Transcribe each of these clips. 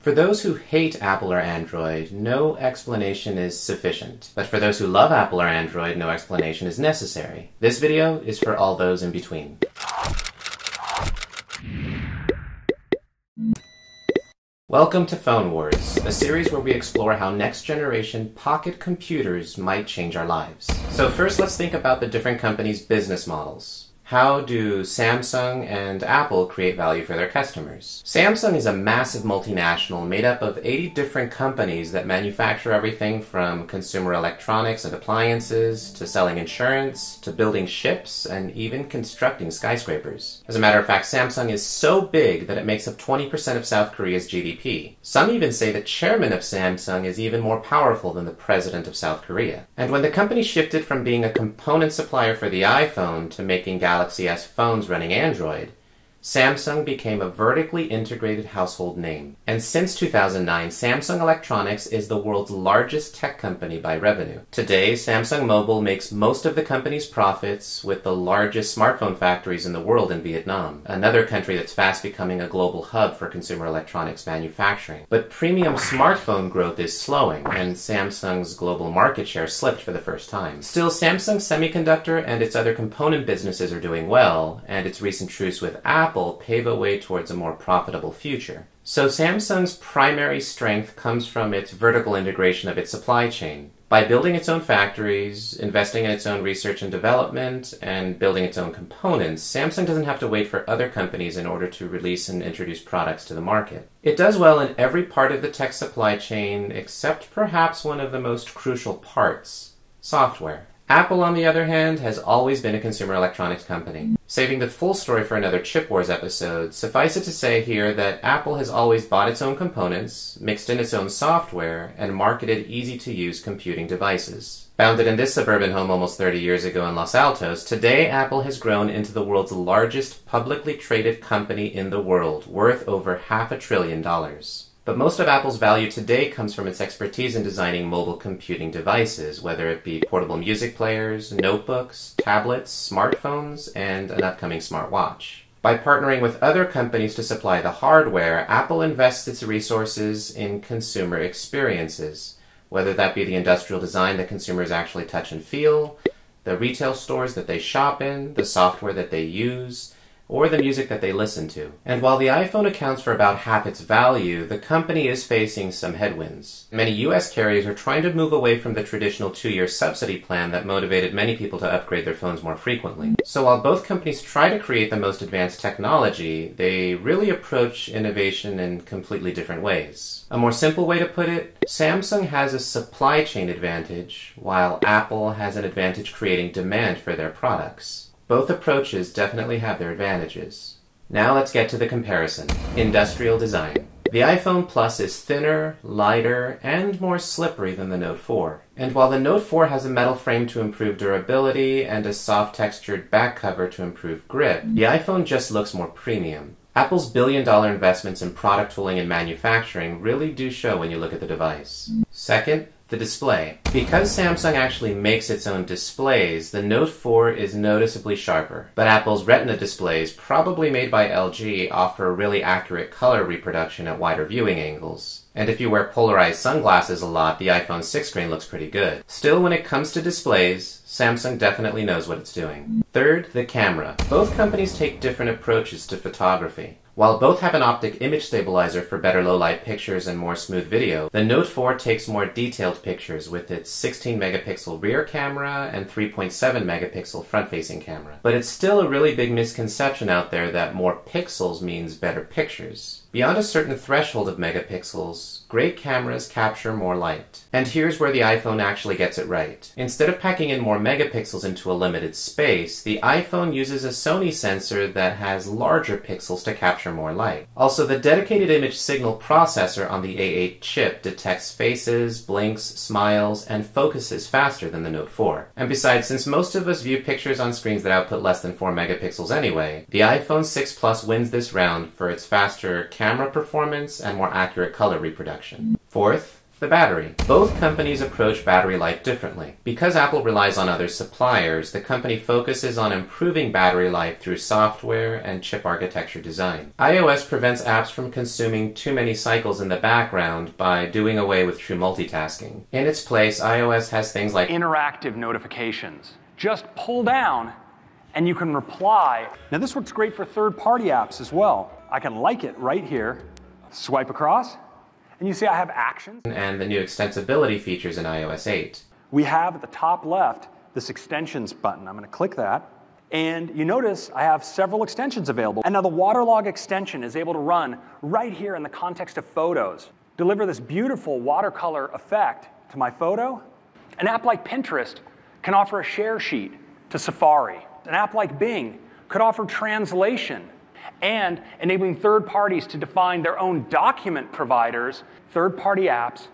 For those who hate Apple or Android, no explanation is sufficient. But for those who love Apple or Android, no explanation is necessary. This video is for all those in between. Welcome to Phone Wars, a series where we explore how next-generation pocket computers might change our lives. So first, let's think about the different companies' business models. How do Samsung and Apple create value for their customers? Samsung is a massive multinational made up of 80 different companies that manufacture everything from consumer electronics and appliances, to selling insurance, to building ships, and even constructing skyscrapers. As a matter of fact, Samsung is so big that it makes up 20% of South Korea's GDP. Some even say the chairman of Samsung is even more powerful than the president of South Korea. And when the company shifted from being a component supplier for the iPhone to making Galaxy S phones running Android, Samsung became a vertically integrated household name. And since 2009, Samsung Electronics is the world's largest tech company by revenue. Today, Samsung Mobile makes most of the company's profits with the largest smartphone factories in the world in Vietnam, another country that's fast becoming a global hub for consumer electronics manufacturing. But premium smartphone growth is slowing, and Samsung's global market share slipped for the first time. Still, Samsung Semiconductor and its other component businesses are doing well, and its recent truce with Apple pave a way towards a more profitable future. So Samsung's primary strength comes from its vertical integration of its supply chain. By building its own factories, investing in its own research and development, and building its own components, Samsung doesn't have to wait for other companies in order to release and introduce products to the market. It does well in every part of the tech supply chain, except perhaps one of the most crucial parts: software. Apple, on the other hand, has always been a consumer electronics company. Saving the full story for another Chip Wars episode, suffice it to say here that Apple has always bought its own components, mixed in its own software, and marketed easy-to-use computing devices. Founded in this suburban home almost 30 years ago in Los Altos, today Apple has grown into the world's largest publicly traded company in the world, worth over $500 billion. But most of Apple's value today comes from its expertise in designing mobile computing devices, whether it be portable music players, notebooks, tablets, smartphones, and an upcoming smartwatch. By partnering with other companies to supply the hardware, Apple invests its resources in consumer experiences, whether that be the industrial design that consumers actually touch and feel, the retail stores that they shop in, the software that they use, or the music that they listen to. And while the iPhone accounts for about half its value, the company is facing some headwinds. Many US carriers are trying to move away from the traditional 2-year subsidy plan that motivated many people to upgrade their phones more frequently. So while both companies try to create the most advanced technology, they really approach innovation in completely different ways. A more simple way to put it, Samsung has a supply chain advantage, while Apple has an advantage creating demand for their products. Both approaches definitely have their advantages. Now let's get to the comparison. Industrial design. The iPhone Plus is thinner, lighter, and more slippery than the Note 4. And while the Note 4 has a metal frame to improve durability and a soft textured back cover to improve grip, the iPhone just looks more premium. Apple's billion-dollar investments in product tooling and manufacturing really do show when you look at the device. Second, the display. Because Samsung actually makes its own displays, the Note 4 is noticeably sharper. But Apple's Retina displays, probably made by LG, offer really accurate color reproduction at wider viewing angles. And if you wear polarized sunglasses a lot, the iPhone 6 screen looks pretty good. Still, when it comes to displays, Samsung definitely knows what it's doing. Third, the camera. Both companies take different approaches to photography. While both have an optic image stabilizer for better low-light pictures and more smooth video, the Note 4 takes more detailed pictures with its 16-megapixel rear camera and 3.7-megapixel front-facing camera. But it's still a really big misconception out there that more pixels means better pictures. Beyond a certain threshold of megapixels, great cameras capture more light. And here's where the iPhone actually gets it right. Instead of packing in more megapixels into a limited space, the iPhone uses a Sony sensor that has larger pixels to capture more light. Also, the dedicated image signal processor on the A8 chip detects faces, blinks, smiles, and focuses faster than the Note 4. And besides, since most of us view pictures on screens that output less than 4 megapixels anyway, the iPhone 6 Plus wins this round for its faster camera performance and more accurate color reproduction. Fourth, The battery. Both companies approach battery life differently. Because Apple relies on other suppliers, the company focuses on improving battery life through software and chip architecture design. iOS prevents apps from consuming too many cycles in the background by doing away with true multitasking. In its place, iOS has things like interactive notifications. Just pull down and you can reply. Now this works great for third-party apps as well. I can like it right here, swipe across, and you see I have actions. And the new extensibility features in iOS 8. We have at the top left this extensions button. I'm going to click that. And you notice I have several extensions available. And now the waterlog extension is able to run right here in the context of photos. Deliver this beautiful watercolor effect to my photo. An app like Pinterest can offer a share sheet to Safari. An app like Bing could offer translation and enabling third parties to define their own document providers, third-party apps,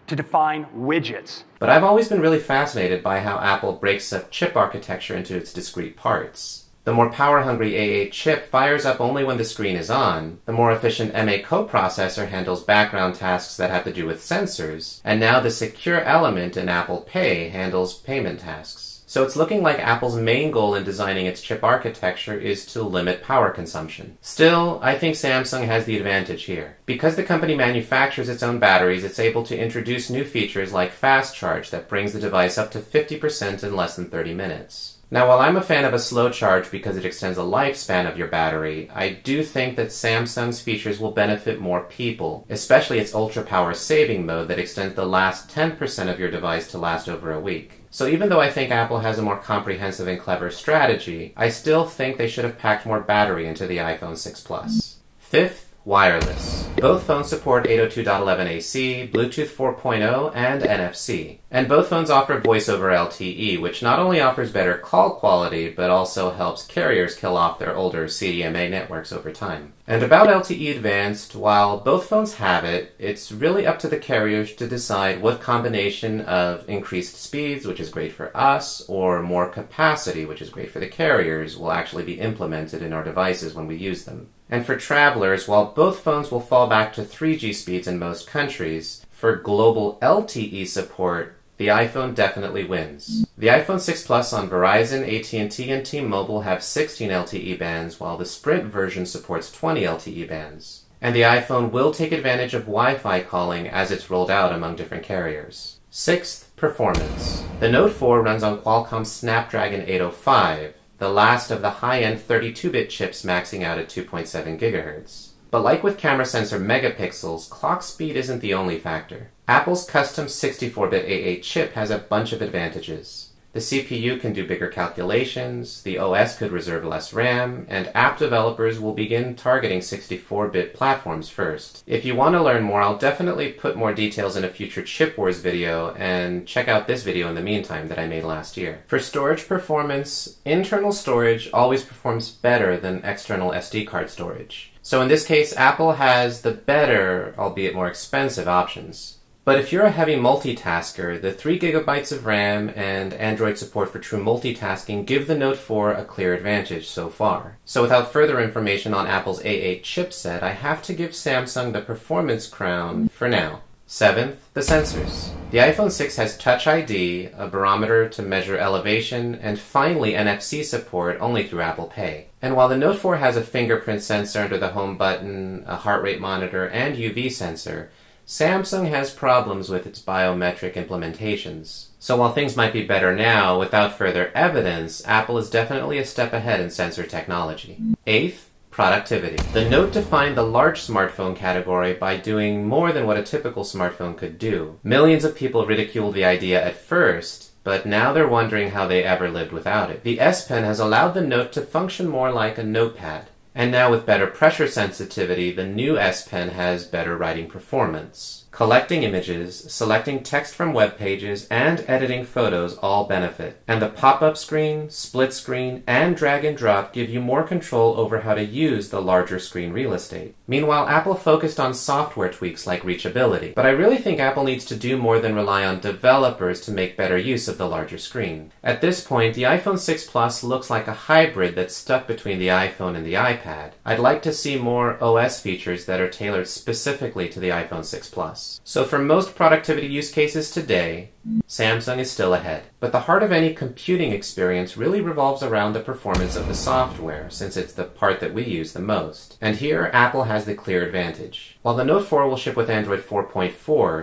to define widgets. But I've always been really fascinated by how Apple breaks up chip architecture into its discrete parts. The more power-hungry A8 chip fires up only when the screen is on, the more efficient M8 coprocessor handles background tasks that have to do with sensors, and now the secure element in Apple Pay handles payment tasks. So it's looking like Apple's main goal in designing its chip architecture is to limit power consumption. Still, I think Samsung has the advantage here. Because the company manufactures its own batteries, it's able to introduce new features like fast charge that brings the device up to 50% in less than 30 minutes. Now, while I'm a fan of a slow charge because it extends the lifespan of your battery, I do think that Samsung's features will benefit more people, especially its ultra power saving mode that extends the last 10% of your device to last over a week. So even though I think Apple has a more comprehensive and clever strategy, I still think they should have packed more battery into the iPhone 6 Plus. Fifth, wireless. Both phones support 802.11ac, Bluetooth 4.0, and NFC. And both phones offer voice over LTE, which not only offers better call quality, but also helps carriers kill off their older CDMA networks over time. And about LTE Advanced, while both phones have it, it's really up to the carriers to decide what combination of increased speeds, which is great for us, or more capacity, which is great for the carriers, will actually be implemented in our devices when we use them. And for travelers, while both phones will fall back to 3G speeds in most countries, for global LTE support, the iPhone definitely wins. The iPhone 6 Plus on Verizon, AT&T, and T-Mobile have 16 LTE bands, while the Sprint version supports 20 LTE bands. And the iPhone will take advantage of Wi-Fi calling as it's rolled out among different carriers. Sixth, performance. The Note 4 runs on Qualcomm's Snapdragon 805, the last of the high-end 32-bit chips maxing out at 2.7 GHz. But like with camera sensor megapixels, clock speed isn't the only factor. Apple's custom 64-bit A8 chip has a bunch of advantages. The CPU can do bigger calculations, the OS could reserve less RAM, and app developers will begin targeting 64-bit platforms first. If you want to learn more, I'll definitely put more details in a future Chip Wars video, and check out this video in the meantime that I made last year. For storage performance, internal storage always performs better than external SD card storage. So in this case, Apple has the better, albeit more expensive, options. But if you're a heavy multitasker, the 3 GB of RAM and Android support for true multitasking give the Note 4 a clear advantage so far. So without further information on Apple's A8 chipset, I have to give Samsung the performance crown for now. Seventh, the sensors. The iPhone 6 has Touch ID, a barometer to measure elevation, and finally NFC support only through Apple Pay. And while the Note 4 has a fingerprint sensor under the home button, a heart rate monitor, and UV sensor, Samsung has problems with its biometric implementations. So while things might be better now, without further evidence, Apple is definitely a step ahead in sensor technology. Eighth, productivity. The Note defined the large smartphone category by doing more than what a typical smartphone could do. Millions of people ridiculed the idea at first, but now they're wondering how they ever lived without it. The S Pen has allowed the Note to function more like a notepad. And now with better pressure sensitivity, the new S Pen has better writing performance. Collecting images, selecting text from web pages, and editing photos all benefit. And the pop-up screen, split screen, and drag and drop give you more control over how to use the larger screen real estate. Meanwhile, Apple focused on software tweaks like reachability. But I really think Apple needs to do more than rely on developers to make better use of the larger screen. At this point, the iPhone 6 Plus looks like a hybrid that's stuck between the iPhone and the iPad. iPad. I'd like to see more OS features that are tailored specifically to the iPhone 6 Plus. So for most productivity use cases today, Samsung is still ahead. But the heart of any computing experience really revolves around the performance of the software, since it's the part that we use the most. And here, Apple has the clear advantage. While the Note 4 will ship with Android 4.4,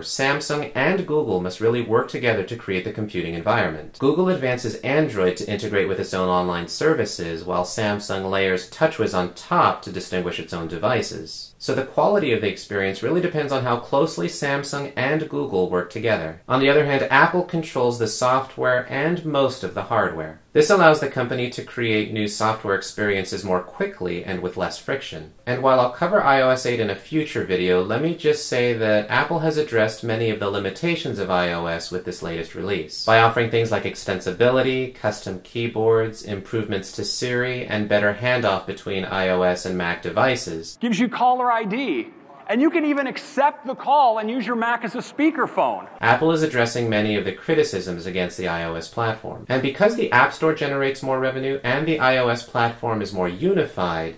Samsung and Google must really work together to create the computing environment. Google advances Android to integrate with its own online services, while Samsung layers TouchWiz on top to distinguish its own devices. So the quality of the experience really depends on how closely Samsung and Google work together. On the other hand, Apple controls the software and most of the hardware. This allows the company to create new software experiences more quickly and with less friction. And while I'll cover iOS 8 in a future video, let me just say that Apple has addressed many of the limitations of iOS with this latest release, by offering things like extensibility, custom keyboards, improvements to Siri, and better handoff between iOS and Mac devices. Gives you caller ID. And you can even accept the call and use your Mac as a speakerphone. Apple is addressing many of the criticisms against the iOS platform. And because the App Store generates more revenue and the iOS platform is more unified,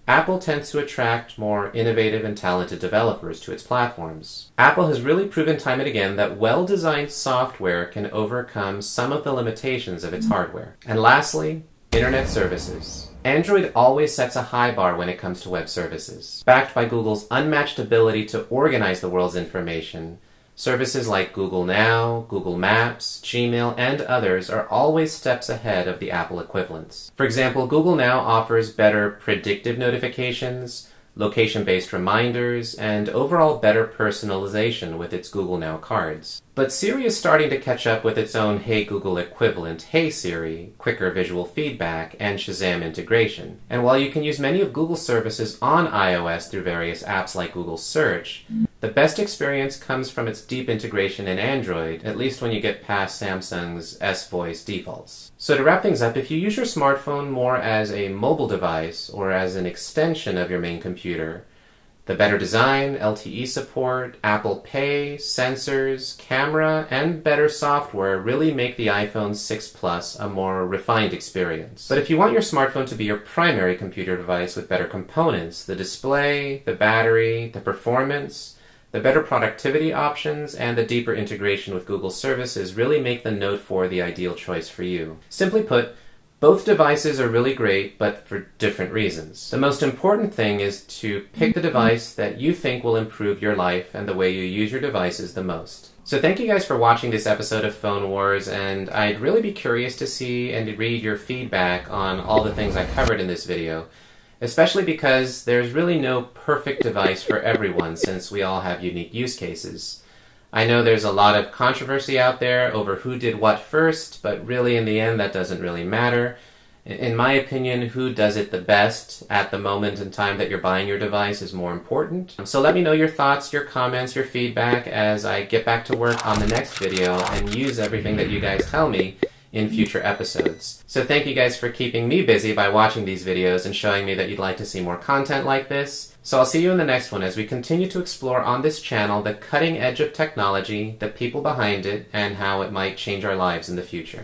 Apple tends to attract more innovative and talented developers to its platforms. Apple has really proven time and again that well-designed software can overcome some of the limitations of its hardware. And lastly, Internet services. Android always sets a high bar when it comes to web services. Backed by Google's unmatched ability to organize the world's information, services like Google Now, Google Maps, Gmail, and others are always steps ahead of the Apple equivalents. For example, Google Now offers better predictive notifications, location-based reminders, and overall better personalization with its Google Now cards. But Siri is starting to catch up with its own Hey Google equivalent, Hey Siri, quicker visual feedback, and Shazam integration. And while you can use many of Google's services on iOS through various apps like Google Search, the best experience comes from its deep integration in Android, at least when you get past Samsung's S-Voice defaults. So to wrap things up, if you use your smartphone more as a mobile device or as an extension of your main computer, the better design, LTE support, Apple Pay, sensors, camera, and better software really make the iPhone 6 Plus a more refined experience. But if you want your smartphone to be your primary computer device with better components, the display, the battery, the performance, the better productivity options, and the deeper integration with Google services really make the Note 4 the ideal choice for you. Simply put, both devices are really great, but for different reasons. The most important thing is to pick the device that you think will improve your life and the way you use your devices the most. So thank you guys for watching this episode of Phone Wars, and I'd really be curious to see and read your feedback on all the things I covered in this video, especially because there's really no perfect device for everyone since we all have unique use cases. I know there's a lot of controversy out there over who did what first, but really in the end that doesn't really matter. In my opinion, who does it the best at the moment in time that you're buying your device is more important. So let me know your thoughts, your comments, your feedback as I get back to work on the next video and use everything that you guys tell me in future episodes. So thank you guys for keeping me busy by watching these videos and showing me that you'd like to see more content like this. So I'll see you in the next one as we continue to explore on this channel the cutting edge of technology, the people behind it, and how it might change our lives in the future.